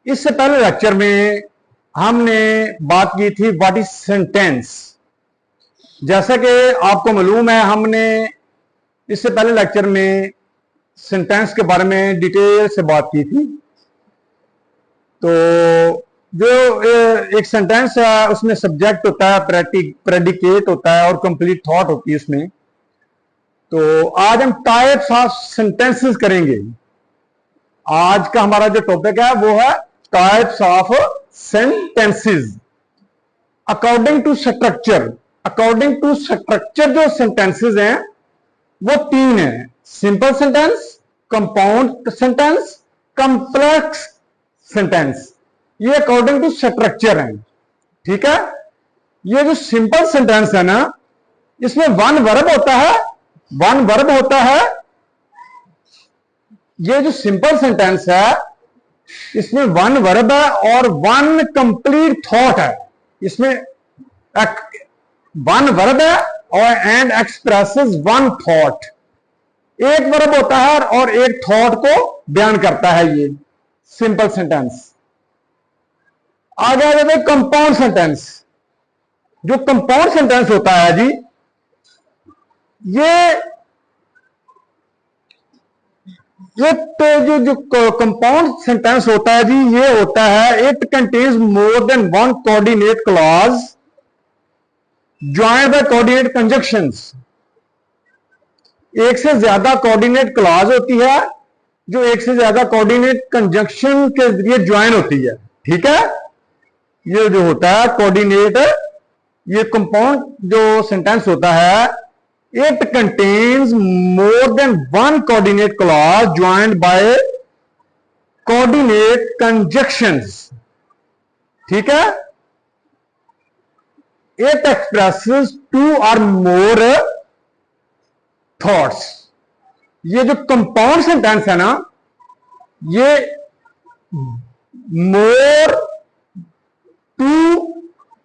इससे पहले लेक्चर में हमने बात की थी व्हाट इज सेंटेंस। जैसा कि आपको मालूम है, हमने इससे पहले लेक्चर में सेंटेंस के बारे में डिटेल से बात की थी। तो जो एक सेंटेंस है उसमें सब्जेक्ट होता है, प्रेडिकेट होता है और कंप्लीट थॉट होती है उसमें। तो आज हम टाइप्स ऑफ सेंटेंसेस करेंगे। आज का हमारा जो टॉपिक है वो है types of sentences according to structure. According to structure जो सेंटेंसेस हैं वो तीन है: simple sentence, compound sentence, complex sentence. ये अकॉर्डिंग टू स्ट्रक्चर है, ठीक है। ये जो सिंपल सेंटेंस है ना, इसमें वन वर्ब होता है, वन वर्ब होता है। ये जो सिंपल सेंटेंस है इसमें वन वर्ब है और वन कंप्लीट थॉट है। इसमें वन वर्ब है और एंड एक्सप्रेसेस वन थॉट। एक वर्ब होता है और एक थॉट को बयान करता है ये सिंपल सेंटेंस। आगे आ जाते हैं कंपाउंड सेंटेंस। जो कंपाउंड सेंटेंस होता है जी, ये जो कंपाउंड सेंटेंस होता है जी, ये होता है it contains more than one coordinate clause joined by coordinate conjunctions. एक से ज्यादा कोऑर्डिनेट क्लॉज होती है जो एक से ज्यादा कोऑर्डिनेट कंजंक्शन के जरिए ज्वाइन होती है, ठीक है। ये जो होता है कोऑर्डिनेट, ये कंपाउंड जो सेंटेंस होता है, it contains more than one coordinate clause joined by coordinate conjunctions, ठीक है। इट एक्सप्रेसेस टू और मोर थॉट्स। ये जो कंपाउंड सेंटेंस है ना, ये मोर टू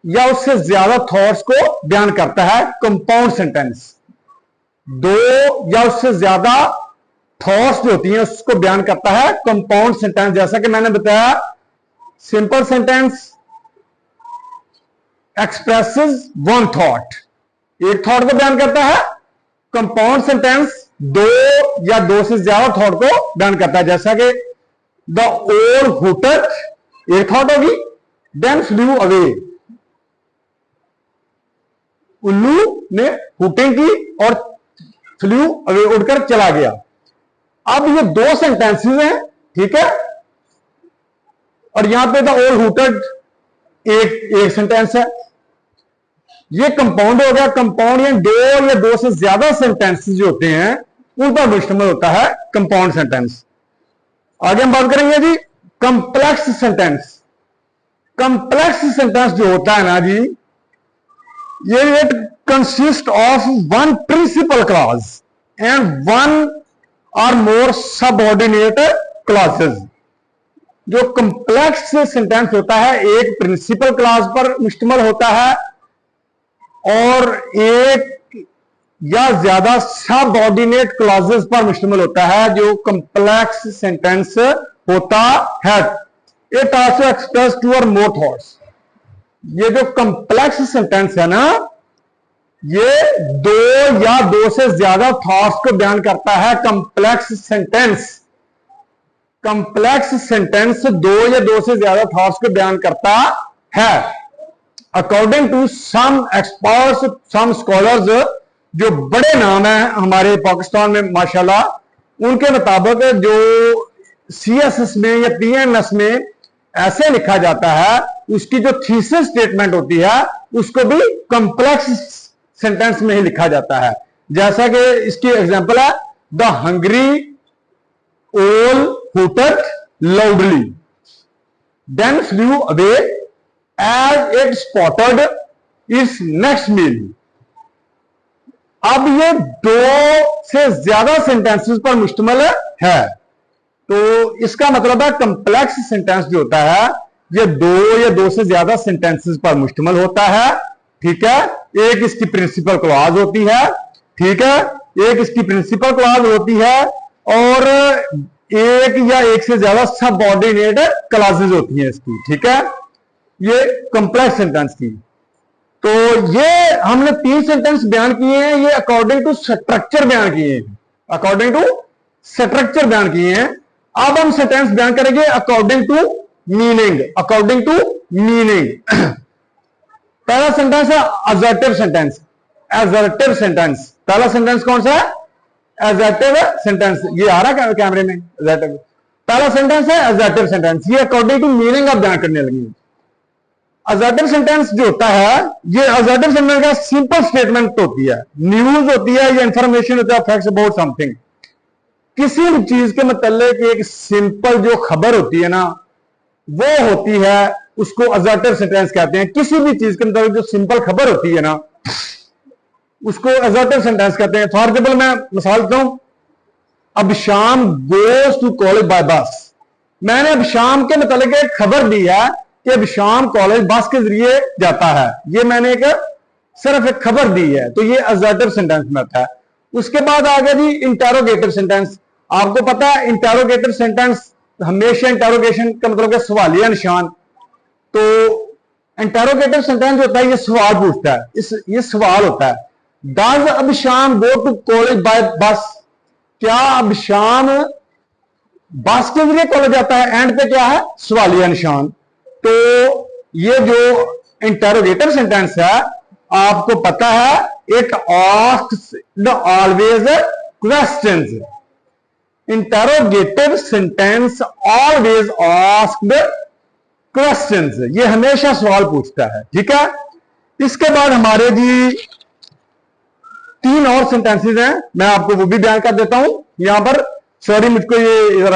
या उससे ज्यादा थॉट्स को बयान करता है। कंपाउंड सेंटेंस दो या उससे ज्यादा थॉट्स जो होती हैं उसको बयान करता है कंपाउंड सेंटेंस। जैसा कि मैंने बताया, simple sentence expresses one thought, एक थॉट को बयान करता है। कंपाउंड सेंटेंस दो या दो से ज्यादा थॉट को बयान करता है। जैसा कि द ओल हुटेड, एक थॉट होगी, देन फ्लू अवे, उल्लू ने हुटिंग की और फ्लू अवे, उड़कर चला गया। अब ये दो सेंटेंसेस हैं, ठीक है। और यहां पे द ओल हुटेड एक सेंटेंस है। ये कंपाउंड हो गया। कंपाउंड या दो से ज्यादा सेंटेंसेस जो होते हैं उन पर मुश्तमिल होता है कंपाउंड सेंटेंस। आगे हम बात करेंगे जी कॉम्प्लेक्स सेंटेंस। कॉम्प्लेक्स सेंटेंस जो होता है ना जी, ये it consist of one principal clause and one और मोर सबऑर्डिनेट क्लॉजेस। जो कॉम्प्लेक्स सेंटेंस होता है एक प्रिंसिपल क्लॉज पर मुश्तमिल होता है और एक या ज्यादा सबऑर्डिनेट क्लॉजेस पर मुश्तमिल होता है। जो कॉम्प्लेक्स सेंटेंस होता है, इट आल्सो एक्सप्रेस टू और मोर थॉट्स। ये जो कॉम्प्लेक्स सेंटेंस है ना, ये दो या दो से ज्यादा थॉट्स को बयान करता है। कॉम्प्लेक्स सेंटेंस, कॉम्प्लेक्स सेंटेंस दो या दो से ज्यादा थॉट्स को बयान करता है। According to some experts, some scholars, जो बड़े नाम है हमारे पाकिस्तान में माशाल्लाह, उनके मुताबिक जो CSS में या PMS में ऐसे लिखा जाता है, उसकी जो थीसिस स्टेटमेंट होती है उसको भी कॉम्प्लेक्स सेंटेंस में ही लिखा जाता है। जैसा कि इसकी एग्जांपल है, the hungry owl hooted loudly then flew away as it spotted its next meal. अब ये दो से ज्यादा सेंटेंसेस पर मुश्तमिल है, तो इसका मतलब है कॉम्प्लेक्स सेंटेंस जो होता है ये दो या दो से ज्यादा सेंटेंसेस पर मुश्तमिल होता है, ठीक है। एक इसकी प्रिंसिपल क्लॉज होती है, ठीक है, एक इसकी प्रिंसिपल क्लॉज होती है और एक या एक से ज्यादा सबऑर्डिनेट क्लासेस होती हैं इसकी, ठीक है, ये कॉम्प्लेक्स सेंटेंस की। तो ये हमने 3 सेंटेंस बयान किए हैं, ये अकॉर्डिंग टू स्ट्रक्चर बयान किए हैं, अकॉर्डिंग टू स्ट्रक्चर बयान किए हैं। अब हम सेंटेंस बयान करेंगे according to meaning, according to meaning. पहला सेंटेंस है असर्टिव सेंटेंस, असर्टिव सेंटेंस। पहला सेंटेंस कौन सा है? Assertive sentence. ये आ रहा है कैमरे में, असर्टिव। पहला सेंटेंस है असर्टिव सेंटेंस, ये अकॉर्डिंग टू मीनिंग आप बयान करने लगी। असर्टिव सेंटेंस जो होता है, ये असर्टिव सेंटेंस का सिंपल स्टेटमेंट होती है, न्यूज होती है या इंफॉर्मेशन होता है, फैक्ट्स अबाउट समथिंग। किसी भी चीज के मतलब एक सिंपल जो खबर होती है ना, वो होती है, उसको असर्टिव सेंटेंस कहते हैं। किसी भी चीज के मतलब जो सिंपल खबर होती है ना, उसको असर्टिव सेंटेंस कहते हैं। फॉर एग्जाम्पल मैं मिसाल देता हूं, अब शाम गोज टू कॉलेज बाय बस। मैंने अब शाम के मतलब एक खबर दी है कि अब शाम कॉलेज बस के जरिए जाता है, ये मैंने सिर्फ एक खबर दी है, तो ये असर्टिव सेंटेंस में आता है। उसके बाद आ गया जी इंटेरोगेटिव सेंटेंस। आपको पता है इंटेरोगेटिव सेंटेंस हमेशा इंटेरोगेशन का मतलब सवालिया निशान। तो इंटेरोगेटिव सेंटेंस होता है, ये सवाल पूछता है, ये सवाल होता है, does Abhisham go to college by bus? क्या अभिशाम बस के जरिए कॉलेज जाता है? एंड पे क्या है? सवालिया निशान। तो ये जो इंटेरोगेटिव सेंटेंस है, आपको पता है, it asks always questions. Interrogative sentence always asked questions, ये हमेशा सवाल पूछता है, ठीक है। इसके बाद हमारे जी 3 और सेंटेंसेस हैं, मैं आपको वो भी बयान कर देता हूं यहां पर। सॉरी, मुझको ये इधर